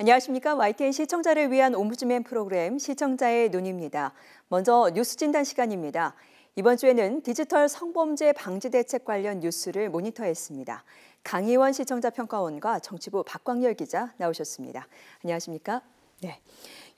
안녕하십니까. YTN 시청자를 위한 옴부즈맨 프로그램 시청자의 눈입니다. 먼저 뉴스 진단 시간입니다. 이번 주에는 디지털 성범죄 방지 대책 관련 뉴스를 모니터했습니다. 강희원 시청자 평가원과 정치부 박광열 기자 나오셨습니다. 안녕하십니까? 네.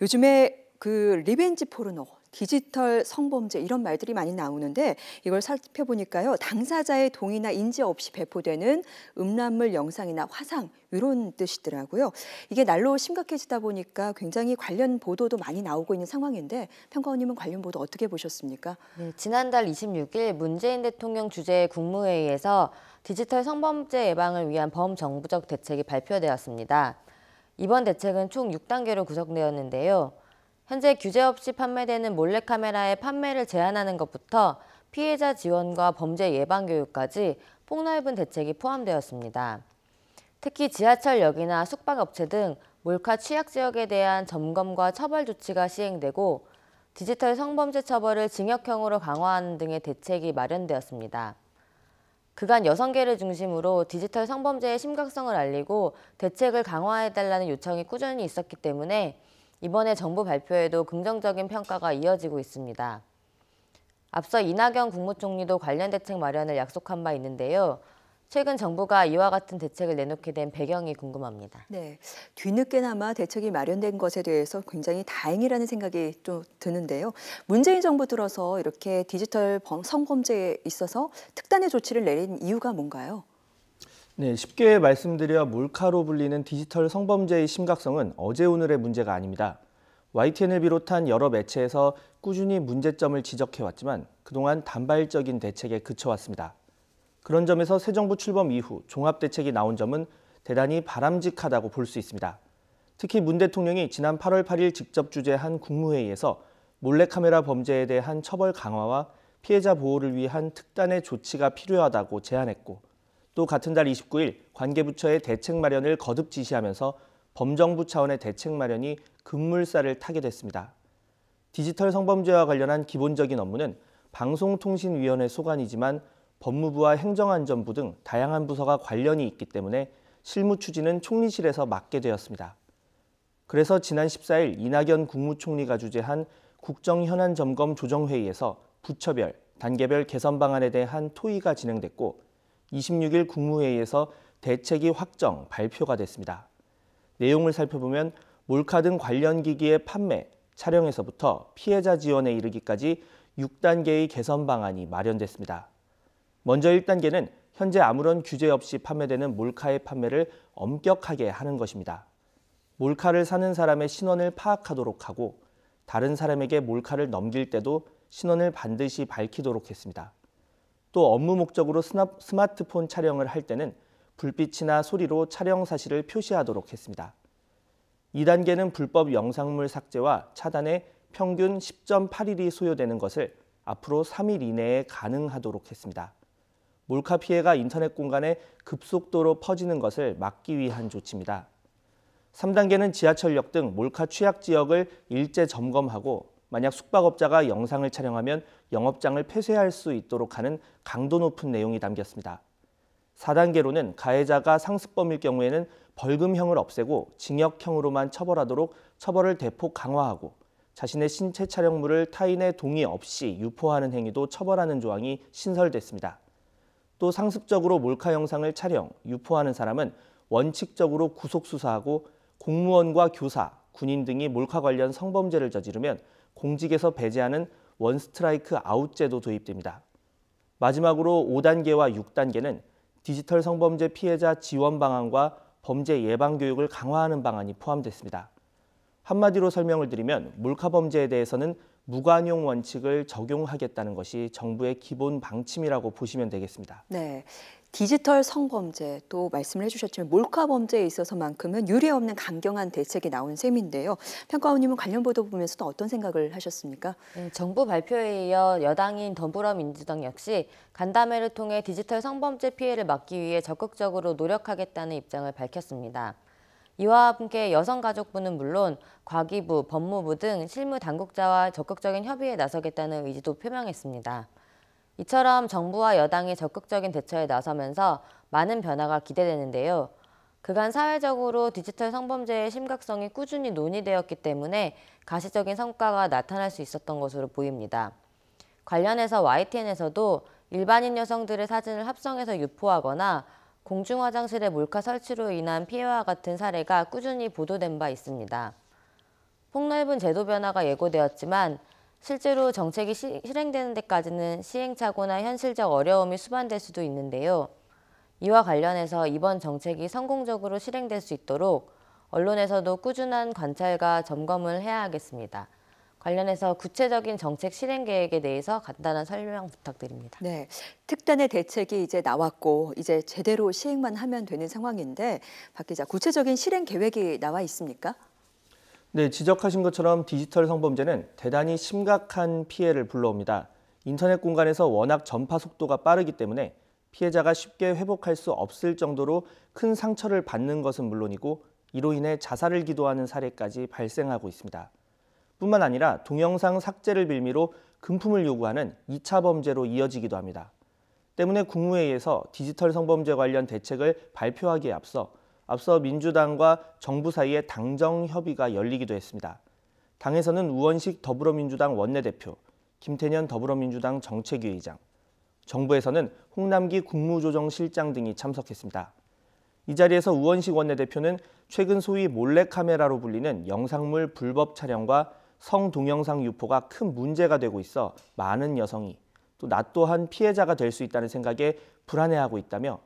요즘에 리벤지 포르노, 디지털 성범죄 이런 말들이 많이 나오는데 이걸 살펴보니까요. 당사자의 동의나 인지 없이 배포되는 음란물 영상이나 화상 이런 뜻이더라고요. 이게 날로 심각해지다 보니까 굉장히 관련 보도도 많이 나오고 있는 상황인데 평가원님은 관련 보도 어떻게 보셨습니까? 네, 지난달 26일 문재인 대통령 주재의 국무회의에서 디지털 성범죄 예방을 위한 범정부적 대책이 발표되었습니다. 이번 대책은 총 6단계로 구성되었는데요. 현재 규제 없이 판매되는 몰래카메라의 판매를 제한하는 것부터 피해자 지원과 범죄 예방 교육까지 폭넓은 대책이 포함되었습니다. 특히 지하철역이나 숙박업체 등 몰카 취약 지역에 대한 점검과 처벌 조치가 시행되고 디지털 성범죄 처벌을 징역형으로 강화하는 등의 대책이 마련되었습니다. 그간 여성계를 중심으로 디지털 성범죄의 심각성을 알리고 대책을 강화해달라는 요청이 꾸준히 있었기 때문에 이번에 정부 발표에도 긍정적인 평가가 이어지고 있습니다. 앞서 이낙연 국무총리도 관련 대책 마련을 약속한 바 있는데요. 최근 정부가 이와 같은 대책을 내놓게 된 배경이 궁금합니다. 네, 뒤늦게나마 대책이 마련된 것에 대해서 굉장히 다행이라는 생각이 좀 드는데요. 문재인 정부 들어서 이렇게 디지털 성범죄에 있어서 특단의 조치를 내린 이유가 뭔가요? 네, 쉽게 말씀드려 몰카로 불리는 디지털 성범죄의 심각성은 어제 오늘의 문제가 아닙니다. YTN을 비롯한 여러 매체에서 꾸준히 문제점을 지적해왔지만 그동안 단발적인 대책에 그쳐왔습니다. 그런 점에서 새 정부 출범 이후 종합대책이 나온 점은 대단히 바람직하다고 볼 수 있습니다. 특히 문 대통령이 지난 8월 8일 직접 주재한 국무회의에서 몰래카메라 범죄에 대한 처벌 강화와 피해자 보호를 위한 특단의 조치가 필요하다고 제안했고 또 같은 달 29일 관계부처의 대책 마련을 거듭 지시하면서 범정부 차원의 대책 마련이 급물살을 타게 됐습니다. 디지털 성범죄와 관련한 기본적인 업무는 방송통신위원회 소관이지만 법무부와 행정안전부 등 다양한 부서가 관련이 있기 때문에 실무 추진은 총리실에서 맡게 되었습니다. 그래서 지난 14일 이낙연 국무총리가 주재한 국정현안점검 조정회의에서 부처별, 단계별 개선 방안에 대한 토의가 진행됐고 26일 국무회의에서 대책이 확정, 발표가 됐습니다. 내용을 살펴보면 몰카 등 관련 기기의 판매, 촬영에서부터 피해자 지원에 이르기까지 6단계의 개선 방안이 마련됐습니다. 먼저 1단계는 현재 아무런 규제 없이 판매되는 몰카의 판매를 엄격하게 하는 것입니다. 몰카를 사는 사람의 신원을 파악하도록 하고 다른 사람에게 몰카를 넘길 때도 신원을 반드시 밝히도록 했습니다. 또 업무 목적으로 스마트폰 촬영을 할 때는 불빛이나 소리로 촬영 사실을 표시하도록 했습니다. 2단계는 불법 영상물 삭제와 차단에 평균 10.8일이 소요되는 것을 앞으로 3일 이내에 가능하도록 했습니다. 몰카 피해가 인터넷 공간에 급속도로 퍼지는 것을 막기 위한 조치입니다. 3단계는 지하철역 등 몰카 취약 지역을 일제 점검하고 만약 숙박업자가 영상을 촬영하면 영업장을 폐쇄할 수 있도록 하는 강도 높은 내용이 담겼습니다. 4단계로는 가해자가 상습범일 경우에는 벌금형을 없애고 징역형으로만 처벌하도록 처벌을 대폭 강화하고 자신의 신체 촬영물을 타인의 동의 없이 유포하는 행위도 처벌하는 조항이 신설됐습니다. 또 상습적으로 몰카 영상을 촬영, 유포하는 사람은 원칙적으로 구속수사하고 공무원과 교사, 군인 등이 몰카 관련 성범죄를 저지르면 공직에서 배제하는 원스트라이크 아웃제도 도입됩니다. 마지막으로 5단계와 6단계는 디지털 성범죄 피해자 지원 방안과 범죄 예방 교육을 강화하는 방안이 포함됐습니다. 한마디로 설명을 드리면 몰카 범죄에 대해서는 무관용 원칙을 적용하겠다는 것이 정부의 기본 방침이라고 보시면 되겠습니다. 네, 디지털 성범죄 또 말씀을 해주셨지만 몰카 범죄에 있어서만큼은 유례없는 강경한 대책이 나온 셈인데요. 평가원님은 관련 보도 보면서도 어떤 생각을 하셨습니까? 네, 정부 발표에 이어 여당인 더불어민주당 역시 간담회를 통해 디지털 성범죄 피해를 막기 위해 적극적으로 노력하겠다는 입장을 밝혔습니다. 이와 함께 여성가족부는 물론 과기부, 법무부 등 실무 당국자와 적극적인 협의에 나서겠다는 의지도 표명했습니다. 이처럼 정부와 여당이 적극적인 대처에 나서면서 많은 변화가 기대되는데요. 그간 사회적으로 디지털 성범죄의 심각성이 꾸준히 논의되었기 때문에 가시적인 성과가 나타날 수 있었던 것으로 보입니다. 관련해서 YTN에서도 일반인 여성들의 사진을 합성해서 유포하거나 공중화장실의 몰카 설치로 인한 피해와 같은 사례가 꾸준히 보도된 바 있습니다. 폭넓은 제도 변화가 예고되었지만 실제로 정책이 실행되는 데까지는 시행착오나 현실적 어려움이 수반될 수도 있는데요. 이와 관련해서 이번 정책이 성공적으로 실행될 수 있도록 언론에서도 꾸준한 관찰과 점검을 해야 하겠습니다. 관련해서 구체적인 정책 실행 계획에 대해서 간단한 설명 부탁드립니다. 네, 특단의 대책이 이제 나왔고 이제 제대로 시행만 하면 되는 상황인데 박 기자, 구체적인 실행 계획이 나와 있습니까? 네, 지적하신 것처럼 디지털 성범죄는 대단히 심각한 피해를 불러옵니다. 인터넷 공간에서 워낙 전파 속도가 빠르기 때문에 피해자가 쉽게 회복할 수 없을 정도로 큰 상처를 받는 것은 물론이고 이로 인해 자살을 기도하는 사례까지 발생하고 있습니다. 뿐만 아니라 동영상 삭제를 빌미로 금품을 요구하는 2차 범죄로 이어지기도 합니다. 때문에 국무회의에서 디지털 성범죄 관련 대책을 발표하기에 앞서 민주당과 정부 사이에 당정 협의가 열리기도 했습니다. 당에서는 우원식 더불어민주당 원내대표, 김태년 더불어민주당 정책위의장, 정부에서는 홍남기 국무조정실장 등이 참석했습니다. 이 자리에서 우원식 원내대표는 최근 소위 몰래카메라로 불리는 영상물 불법 촬영과 성동영상 유포가 큰 문제가 되고 있어 많은 여성이 또 나 또한 피해자가 될 수 있다는 생각에 불안해하고 있다며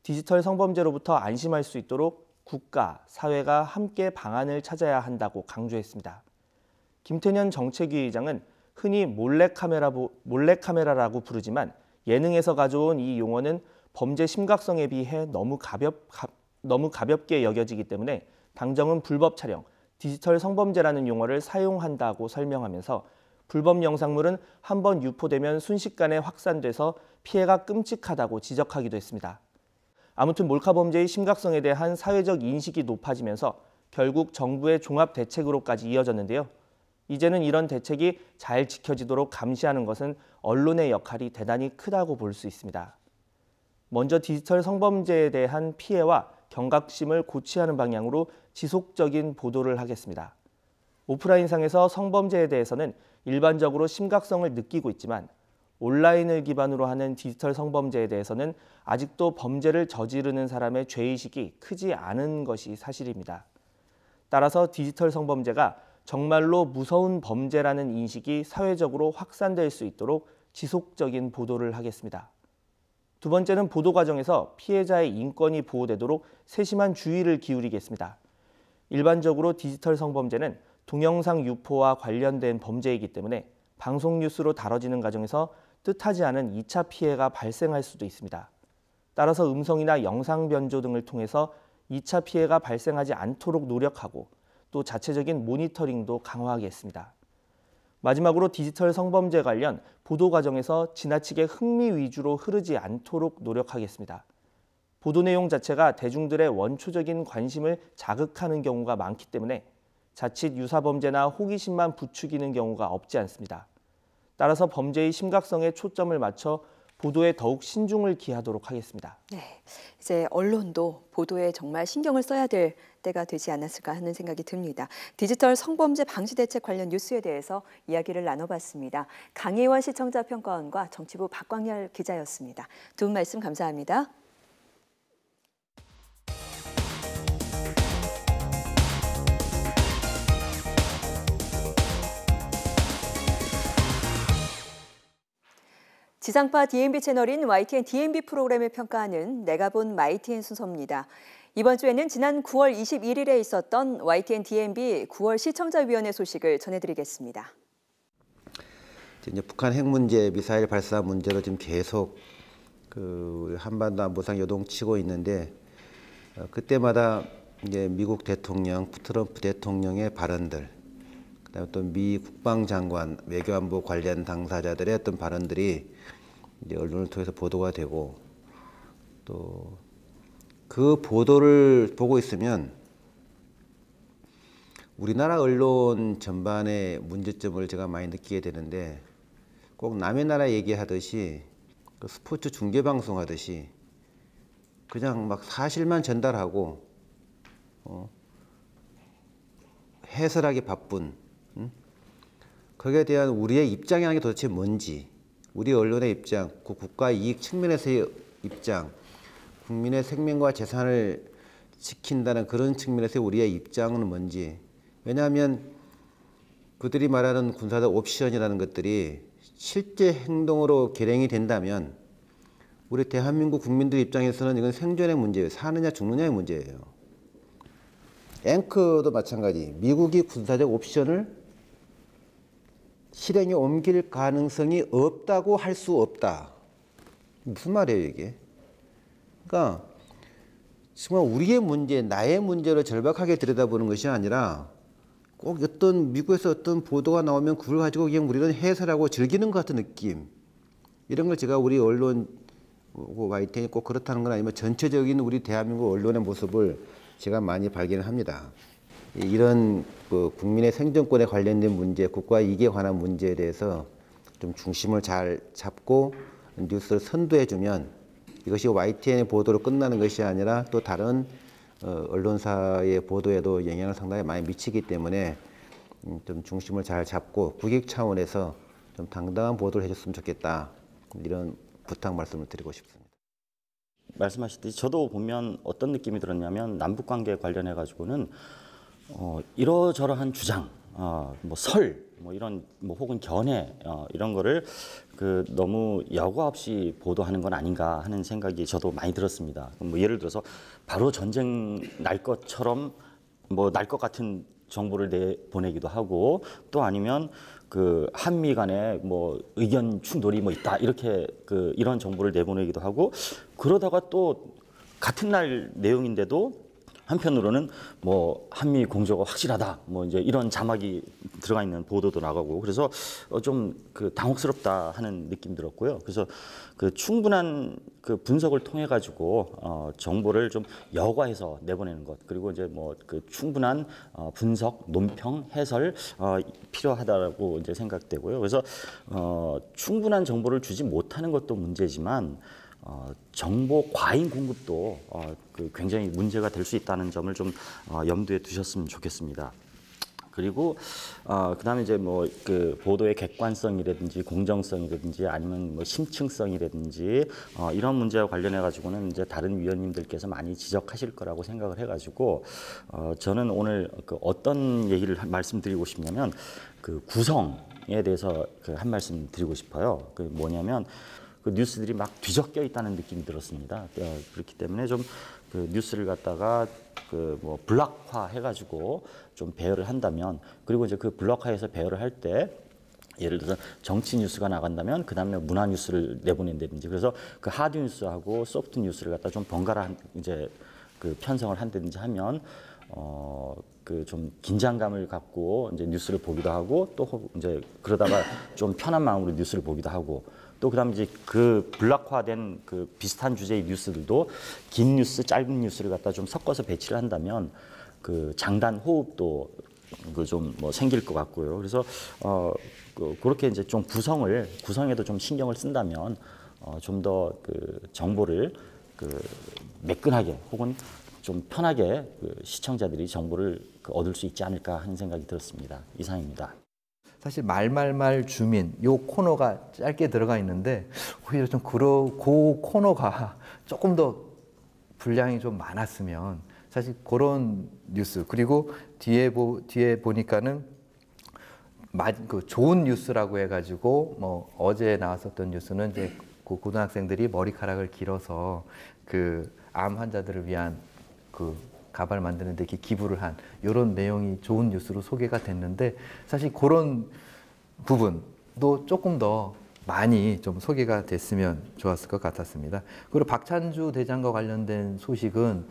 디지털 성범죄로부터 안심할 수 있도록 국가, 사회가 함께 방안을 찾아야 한다고 강조했습니다. 김태년 정책위의장은 흔히 몰래카메라라고 부르지만 예능에서 가져온 이 용어는 범죄 심각성에 비해 너무 가볍게 여겨지기 때문에 당정은 불법 촬영, 디지털 성범죄라는 용어를 사용한다고 설명하면서 불법 영상물은 한번 유포되면 순식간에 확산돼서 피해가 끔찍하다고 지적하기도 했습니다. 아무튼 몰카 범죄의 심각성에 대한 사회적 인식이 높아지면서 결국 정부의 종합 대책으로까지 이어졌는데요. 이제는 이런 대책이 잘 지켜지도록 감시하는 것은 언론의 역할이 대단히 크다고 볼 수 있습니다. 먼저 디지털 성범죄에 대한 피해와 경각심을 고취하는 방향으로 지속적인 보도를 하겠습니다. 오프라인상에서 성범죄에 대해서는 일반적으로 심각성을 느끼고 있지만 온라인을 기반으로 하는 디지털 성범죄에 대해서는 아직도 범죄를 저지르는 사람의 죄의식이 크지 않은 것이 사실입니다. 따라서 디지털 성범죄가 정말로 무서운 범죄라는 인식이 사회적으로 확산될 수 있도록 지속적인 보도를 하겠습니다. 두 번째는 보도 과정에서 피해자의 인권이 보호되도록 세심한 주의를 기울이겠습니다. 일반적으로 디지털 성범죄는 동영상 유포와 관련된 범죄이기 때문에 방송 뉴스로 다뤄지는 과정에서 뜻하지 않은 2차 피해가 발생할 수도 있습니다. 따라서 음성이나 영상 변조 등을 통해서 2차 피해가 발생하지 않도록 노력하고 또 자체적인 모니터링도 강화하겠습니다. 마지막으로 디지털 성범죄 관련 보도 과정에서 지나치게 흥미 위주로 흐르지 않도록 노력하겠습니다. 보도 내용 자체가 대중들의 원초적인 관심을 자극하는 경우가 많기 때문에 자칫 유사범죄나 호기심만 부추기는 경우가 없지 않습니다. 따라서 범죄의 심각성에 초점을 맞춰 보도에 더욱 신중을 기하도록 하겠습니다. 네, 이제 언론도 보도에 정말 신경을 써야 될 때가 되지 않았을까 하는 생각이 듭니다. 디지털 성범죄 방지 대책 관련 뉴스에 대해서 이야기를 나눠봤습니다. 강혜원 시청자 평가원과 정치부 박광열 기자였습니다. 두 분 말씀 감사합니다. 지상파 DMB 채널인 YTN DMB 프로그램을 평가하는 내가 본 YTN 순서입니다. 이번 주에는 지난 9월 21일에 있었던 YTN DMB 9월 시청자위원회 소식을 전해드리겠습니다. 이제 북한 핵 문제, 미사일 발사 문제로 지금 계속 한반도 안보상 요동치고 있는데 그때마다 이제 미국 대통령, 트럼프 대통령의 발언들, 그다음에 또 미 국방장관, 외교안보 관련 당사자들의 어떤 발언들이 이제 언론을 통해서 보도가 되고 또 그 보도를 보고 있으면 우리나라 언론 전반의 문제점을 제가 많이 느끼게 되는데 꼭 남의 나라 얘기하듯이 스포츠 중계방송 하듯이 그냥 막 사실만 전달하고 해설하기 바쁜, 거기에 대한 우리의 입장이라는 게 도대체 뭔지, 우리 언론의 입장, 그 국가 이익 측면에서의 입장, 국민의 생명과 재산을 지킨다는 그런 측면에서 우리의 입장은 뭔지. 왜냐하면 그들이 말하는 군사적 옵션이라는 것들이 실제 행동으로 결행이 된다면 우리 대한민국 국민들 입장에서는 이건 생존의 문제예요. 사느냐 죽느냐의 문제예요. 앵커도 마찬가지. 미국이 군사적 옵션을 실행에 옮길 가능성이 없다고 할 수 없다. 무슨 말이에요 이게? 그러니까 정말 우리의 문제, 나의 문제로 절박하게 들여다보는 것이 아니라 꼭 어떤 미국에서 어떤 보도가 나오면 그걸 가지고 그냥 우리는 해설하고 즐기는 것 같은 느낌. 이런 걸 제가 우리 언론, YTN이 꼭 그렇다는 건 아니면 전체적인 우리 대한민국 언론의 모습을 제가 많이 발견을 합니다. 이런 국민의 생존권에 관련된 문제, 국가 이익에 관한 문제에 대해서 좀 중심을 잘 잡고 뉴스를 선도해주면 이것이 YTN의 보도로 끝나는 것이 아니라 또 다른 언론사의 보도에도 영향을 상당히 많이 미치기 때문에 좀 중심을 잘 잡고 국익 차원에서 좀 당당한 보도를 해줬으면 좋겠다. 이런 부탁 말씀을 드리고 싶습니다. 말씀하셨듯이 저도 보면 어떤 느낌이 들었냐면 남북 관계 관련해 가지고는 이러저러한 주장, 뭐 설, 뭐 이런 뭐 혹은 견해 이런 거를 너무 여과 없이 보도하는 건 아닌가 하는 생각이 저도 많이 들었습니다. 뭐 예를 들어서 바로 전쟁 날 것처럼 뭐 날 것 같은 정보를 내보내기도 하고 또 아니면 한미 간에 뭐 의견 충돌이 뭐 있다 이렇게 이런 정보를 내보내기도 하고 그러다가 또 같은 날 내용인데도 한편으로는 뭐 한미 공조가 확실하다 뭐 이제 이런 자막이 들어가 있는 보도도 나가고 그래서 좀 당혹스럽다 하는 느낌 들었고요. 그래서 충분한 분석을 통해 가지고 정보를 좀 여과해서 내보내는 것 그리고 이제 뭐 충분한 분석, 논평, 해설 필요하다라고 이제 생각되고요. 그래서 충분한 정보를 주지 못하는 것도 문제지만 정보 과잉 공급도 굉장히 문제가 될 수 있다는 점을 좀 염두에 두셨으면 좋겠습니다. 그리고 그다음에 이제 뭐 보도의 객관성이라든지 공정성이라든지 아니면 뭐 심층성이라든지 이런 문제와 관련해 가지고는 이제 다른 위원님들께서 많이 지적하실 거라고 생각을 해가지고 저는 오늘 어떤 얘기를 말씀드리고 싶냐면 구성에 대해서 한 말씀 드리고 싶어요. 뭐냐면 뉴스들이 막 뒤섞여 있다는 느낌이 들었습니다. 그렇기 때문에 좀 뉴스를 갖다가 뭐 블록화 해가지고 좀 배열을 한다면 그리고 이제 블록화해서 배열을 할 때 예를 들어서 정치 뉴스가 나간다면 그 다음에 문화 뉴스를 내보낸다든지 그래서 하드 뉴스하고 소프트 뉴스를 갖다 좀 번갈아 이제 편성을 한다든지 하면 좀 긴장감을 갖고 이제 뉴스를 보기도 하고 또 이제 그러다가 좀 편한 마음으로 뉴스를 보기도 하고 또 그다음에 이제 블록화된 비슷한 주제의 뉴스들도 긴 뉴스, 짧은 뉴스를 갖다 좀 섞어서 배치를 한다면 장단 호흡도 좀 뭐 생길 것 같고요. 그래서 그렇게 이제 좀 구성에도 좀 신경을 쓴다면 좀 더 정보를 매끈하게 혹은 좀 편하게 시청자들이 정보를 얻을 수 있지 않을까 하는 생각이 들었습니다. 이상입니다. 사실 말말말 주민 요 코너가 짧게 들어가 있는데 오히려 좀 그 코너가 조금 더 분량이 좀 많았으면 사실 그런 뉴스 그리고 뒤에 보니까는 좋은 뉴스라고 해가지고 뭐 어제 나왔었던 뉴스는 이제 고등학생들이 머리카락을 길어서 암 환자들을 위한 가발 만드는 데 기부를 한 이런 내용이 좋은 뉴스로 소개가 됐는데 사실 그런 부분도 조금 더 많이 좀 소개가 됐으면 좋았을 것 같았습니다. 그리고 박찬주 대장과 관련된 소식은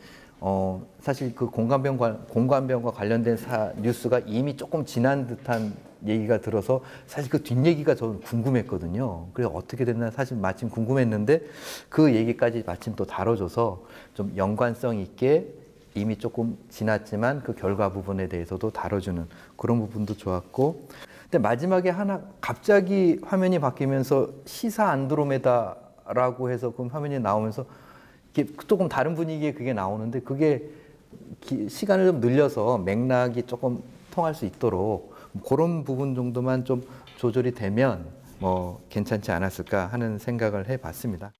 사실 공관병과 관련된 뉴스가 이미 조금 지난 듯한 얘기가 들어서 사실 뒷얘기가 저는 궁금했거든요. 그래서 어떻게 됐나 사실 마침 궁금했는데 그 얘기까지 마침 또 다뤄줘서 좀 연관성 있게 이미 조금 지났지만 그 결과 부분에 대해서도 다뤄주는 그런 부분도 좋았고 근데 마지막에 하나 갑자기 화면이 바뀌면서 시사 안드로메다라고 해서 그 화면이 나오면서 이게 조금 다른 분위기에 그게 나오는데 그게 시간을 좀 늘려서 맥락이 조금 통할 수 있도록 그런 부분 정도만 좀 조절이 되면 뭐 괜찮지 않았을까 하는 생각을 해봤습니다.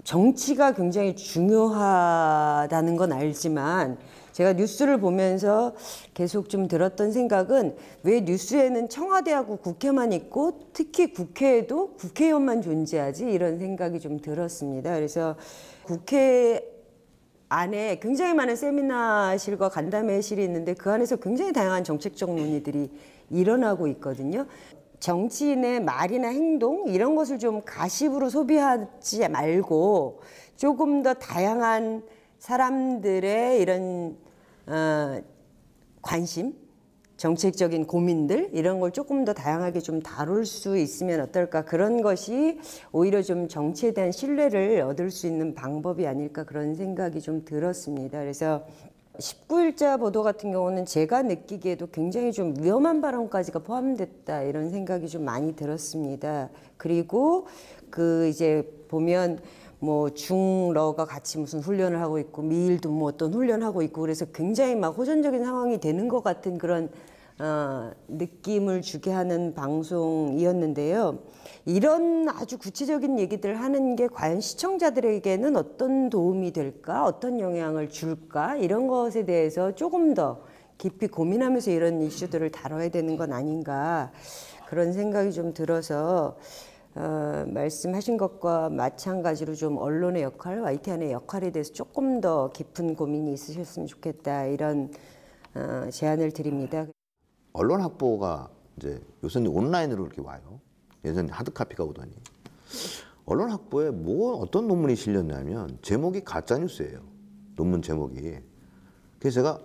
정치가 굉장히 중요하다는 건 알지만 제가 뉴스를 보면서 계속 좀 들었던 생각은 왜 뉴스에는 청와대하고 국회만 있고 특히 국회에도 국회의원만 존재하지 이런 생각이 좀 들었습니다. 그래서 국회 안에 굉장히 많은 세미나실과 간담회실이 있는데 그 안에서 굉장히 다양한 정책적 논의들이 일어나고 있거든요. 정치인의 말이나 행동 이런 것을 좀 가십으로 소비하지 말고 조금 더 다양한 사람들의 이런 관심, 정책적인 고민들 이런 걸 조금 더 다양하게 좀 다룰 수 있으면 어떨까, 그런 것이 오히려 좀 정치에 대한 신뢰를 얻을 수 있는 방법이 아닐까 그런 생각이 좀 들었습니다. 그래서 19일자 보도 같은 경우는 제가 느끼기에도 굉장히 좀 위험한 발언까지가 포함됐다 이런 생각이 좀 많이 들었습니다. 그리고 그 이제 보면 뭐 중러가 같이 무슨 훈련을 하고 있고 미일도 뭐 어떤 훈련하고 있고 그래서 굉장히 막 호전적인 상황이 되는 것 같은 그런 느낌을 주게 하는 방송이었는데요. 이런 아주 구체적인 얘기들 하는 게 과연 시청자들에게는 어떤 도움이 될까, 어떤 영향을 줄까, 이런 것에 대해서 조금 더 깊이 고민하면서 이런 이슈들을 다뤄야 되는 건 아닌가 그런 생각이 좀 들어서 말씀하신 것과 마찬가지로 좀 언론의 역할, YTN의 역할에 대해서 조금 더 깊은 고민이 있으셨으면 좋겠다 이런 제안을 드립니다. 언론 확보가 이제 요새는 온라인으로 이렇게 와요. 예전에 하드카피가 오더니. 언론 확보에 뭐 어떤 논문이 실렸냐면 제목이 가짜 뉴스예요. 논문 제목이. 그래서 제가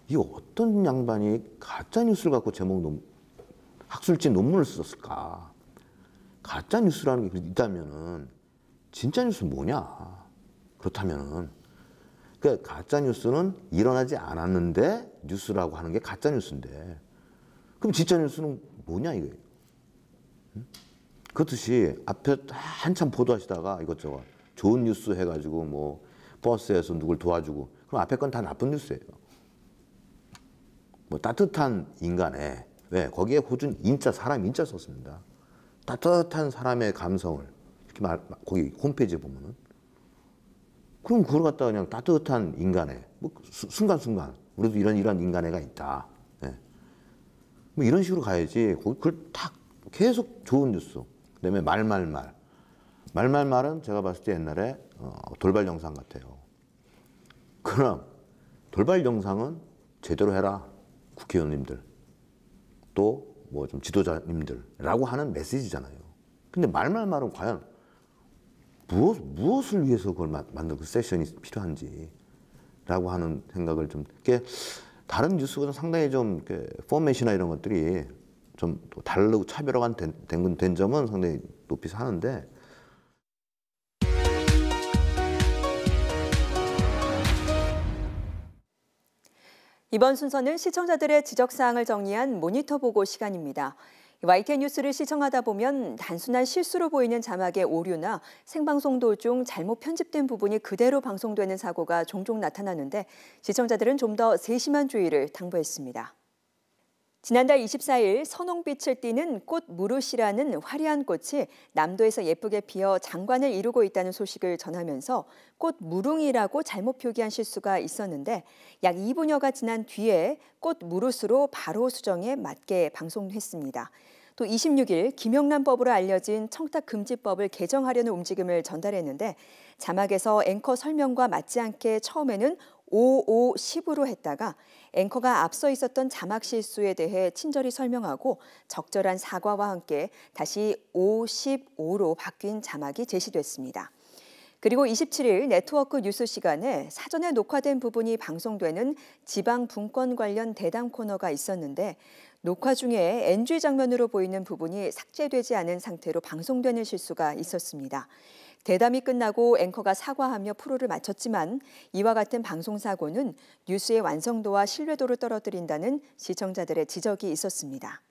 이 어떤 양반이 가짜 뉴스를 갖고 학술지 논문을 썼을까? 가짜 뉴스라는 게 있다면은 진짜 뉴스는 뭐냐? 그렇다면은 그러니까 가짜 뉴스는 일어나지 않았는데 뉴스라고 하는 게 가짜 뉴스인데 그럼 진짜 뉴스는 뭐냐 이거예요. 그렇듯이 앞에 한참 보도하시다가 이것저것 좋은 뉴스 해가지고 뭐 버스에서 누굴 도와주고 그럼 앞에 건 다 나쁜 뉴스예요. 뭐 따뜻한 인간의 왜 거기에 호준 인자 사람 인자 썼습니다. 따뜻한 사람의 감성을 이렇게 거기 홈페이지에 보면은 그럼 그걸 갖다가 그냥 따뜻한 인간의 뭐 순간순간 우리도 이런 인간애가 있다. 예. 뭐 이런 식으로 가야지. 거기 그걸 딱 계속 좋은 뉴스. 그다음에 말은 제가 봤을 때 옛날에 돌발 영상 같아요. 그럼 돌발 영상은 제대로 해라. 국회의원님들 또 뭐 좀 지도자님들라고 하는 메시지잖아요. 근데 말은 과연 무엇을 위해서 그걸 만든 그 세션이 필요한지라고 하는 생각을 좀 이렇게 다른 뉴스보다 상당히 좀 이렇게 포맷이나 이런 것들이 좀 다르고 차별화가 된 점은 상당히 높이 사는데. 이번 순서는 시청자들의 지적사항을 정리한 모니터 보고 시간입니다. YTN 뉴스를 시청하다 보면 단순한 실수로 보이는 자막의 오류나 생방송 도중 잘못 편집된 부분이 그대로 방송되는 사고가 종종 나타나는데 시청자들은 좀 더 세심한 주의를 당부했습니다. 지난달 24일 선홍빛을 띠는 꽃 무릇이라는 화려한 꽃이 남도에서 예쁘게 피어 장관을 이루고 있다는 소식을 전하면서 꽃 무릉이라고 잘못 표기한 실수가 있었는데 약 2분여가 지난 뒤에 꽃 무릇으로 바로 수정해 맞게 방송했습니다. 또 26일 김영란법으로 알려진 청탁금지법을 개정하려는 움직임을 전달했는데 자막에서 앵커 설명과 맞지 않게 처음에는 5510으로 했다가 앵커가 앞서 있었던 자막 실수에 대해 친절히 설명하고 적절한 사과와 함께 다시 55로 바뀐 자막이 제시됐습니다. 그리고 27일 네트워크 뉴스 시간에 사전에 녹화된 부분이 방송되는 지방 분권 관련 대담 코너가 있었는데 녹화 중에 NG 장면으로 보이는 부분이 삭제되지 않은 상태로 방송되는 실수가 있었습니다. 대담이 끝나고 앵커가 사과하며 프로를 마쳤지만 이와 같은 방송사고는 뉴스의 완성도와 신뢰도를 떨어뜨린다는 시청자들의 지적이 있었습니다.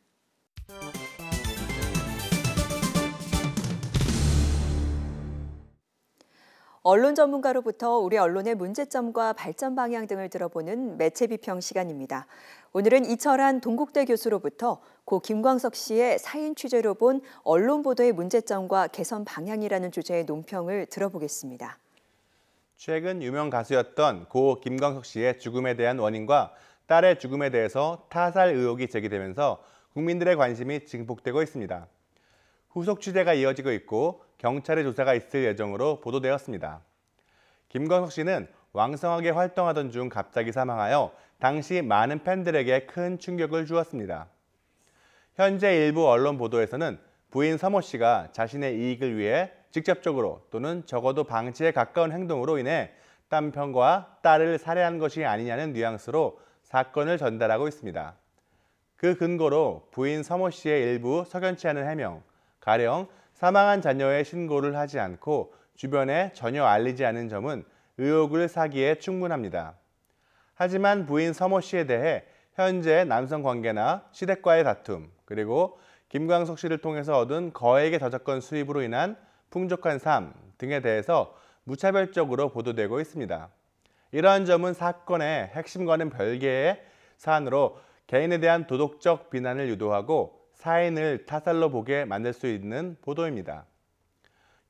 언론 전문가로부터 우리 언론의 문제점과 발전 방향 등을 들어보는 매체 비평 시간입니다. 오늘은 이철한 동국대 교수로부터 고 김광석 씨의 사인 취재로 본 언론 보도의 문제점과 개선 방향이라는 주제의 논평을 들어보겠습니다. 최근 유명 가수였던 고 김광석 씨의 죽음에 대한 원인과 딸의 죽음에 대해서 타살 의혹이 제기되면서 국민들의 관심이 증폭되고 있습니다. 후속 취재가 이어지고 있고 경찰의 조사가 있을 예정으로 보도되었습니다. 김광석 씨는 왕성하게 활동하던 중 갑자기 사망하여 당시 많은 팬들에게 큰 충격을 주었습니다. 현재 일부 언론 보도에서는 부인 서모 씨가 자신의 이익을 위해 직접적으로 또는 적어도 방치에 가까운 행동으로 인해 남편과 딸을 살해한 것이 아니냐는 뉘앙스로 사건을 전달하고 있습니다. 그 근거로 부인 서모 씨의 일부 석연치 않은 해명, 가령 사망한 자녀의 신고를 하지 않고 주변에 전혀 알리지 않은 점은 의혹을 사기에 충분합니다. 하지만 부인 서모 씨에 대해 현재 남성 관계나 시댁과의 다툼, 그리고 김광석 씨를 통해서 얻은 거액의 저작권 수입으로 인한 풍족한 삶 등에 대해서 무차별적으로 보도되고 있습니다. 이러한 점은 사건의 핵심과는 별개의 사안으로 개인에 대한 도덕적 비난을 유도하고 사인을 타살로 보게 만들 수 있는 보도입니다.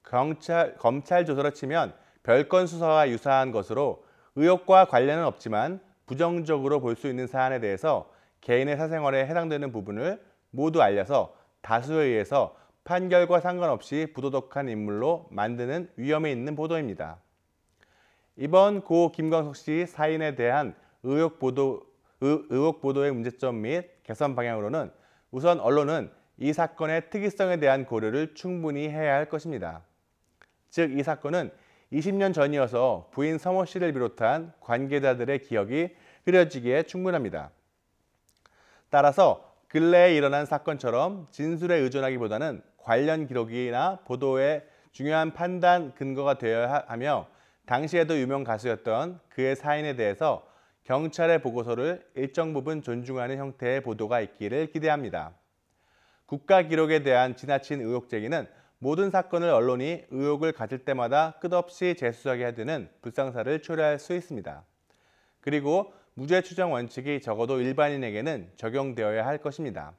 검찰 조사로 치면 별건 수사와 유사한 것으로 의혹과 관련은 없지만 부정적으로 볼 수 있는 사안에 대해서 개인의 사생활에 해당되는 부분을 모두 알려서 다수에 의해서 판결과 상관없이 부도덕한 인물로 만드는 위험이 있는 보도입니다. 이번 고 김광석 씨 사인에 대한 의혹 보도의 문제점 및 개선 방향으로는 우선 언론은 이 사건의 특이성에 대한 고려를 충분히 해야 할 것입니다. 즉, 이 사건은 20년 전이어서 부인 서모 씨를 비롯한 관계자들의 기억이 흐려지기에 충분합니다. 따라서 근래에 일어난 사건처럼 진술에 의존하기보다는 관련 기록이나 보도의 중요한 판단 근거가 되어야 하며 당시에도 유명 가수였던 그의 사인에 대해서 경찰의 보고서를 일정 부분 존중하는 형태의 보도가 있기를 기대합니다. 국가 기록에 대한 지나친 의혹 제기는 모든 사건을 언론이 의혹을 가질 때마다 끝없이 재수하게 되는 불상사를 초래할 수 있습니다. 그리고 무죄 추정 원칙이 적어도 일반인에게는 적용되어야 할 것입니다.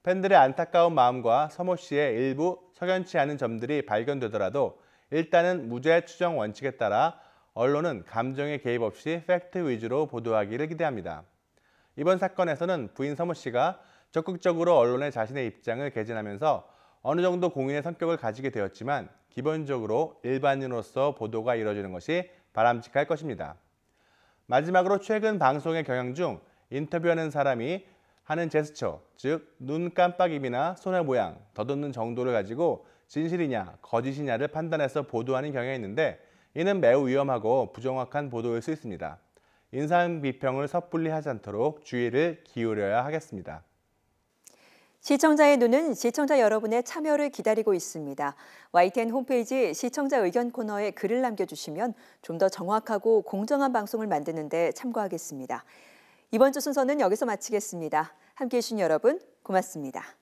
팬들의 안타까운 마음과 서모 씨의 일부 석연치 않은 점들이 발견되더라도 일단은 무죄 추정 원칙에 따라 언론은 감정의 개입 없이 팩트 위주로 보도하기를 기대합니다. 이번 사건에서는 부인 서모 씨가 적극적으로 언론에 자신의 입장을 개진하면서 어느 정도 공인의 성격을 가지게 되었지만 기본적으로 일반인으로서 보도가 이루어지는 것이 바람직할 것입니다. 마지막으로 최근 방송의 경향 중 인터뷰하는 사람이 하는 제스처, 즉 눈 깜빡임이나 손의 모양, 더듬는 정도를 가지고 진실이냐 거짓이냐를 판단해서 보도하는 경향이 있는데 이는 매우 위험하고 부정확한 보도일 수 있습니다. 인상 비평을 섣불리 하지 않도록 주의를 기울여야 하겠습니다. 시청자의 눈은 시청자 여러분의 참여를 기다리고 있습니다. YTN 홈페이지 시청자 의견 코너에 글을 남겨주시면 좀 더 정확하고 공정한 방송을 만드는 데 참고하겠습니다. 이번 주 순서는 여기서 마치겠습니다. 함께해 주신 여러분 고맙습니다.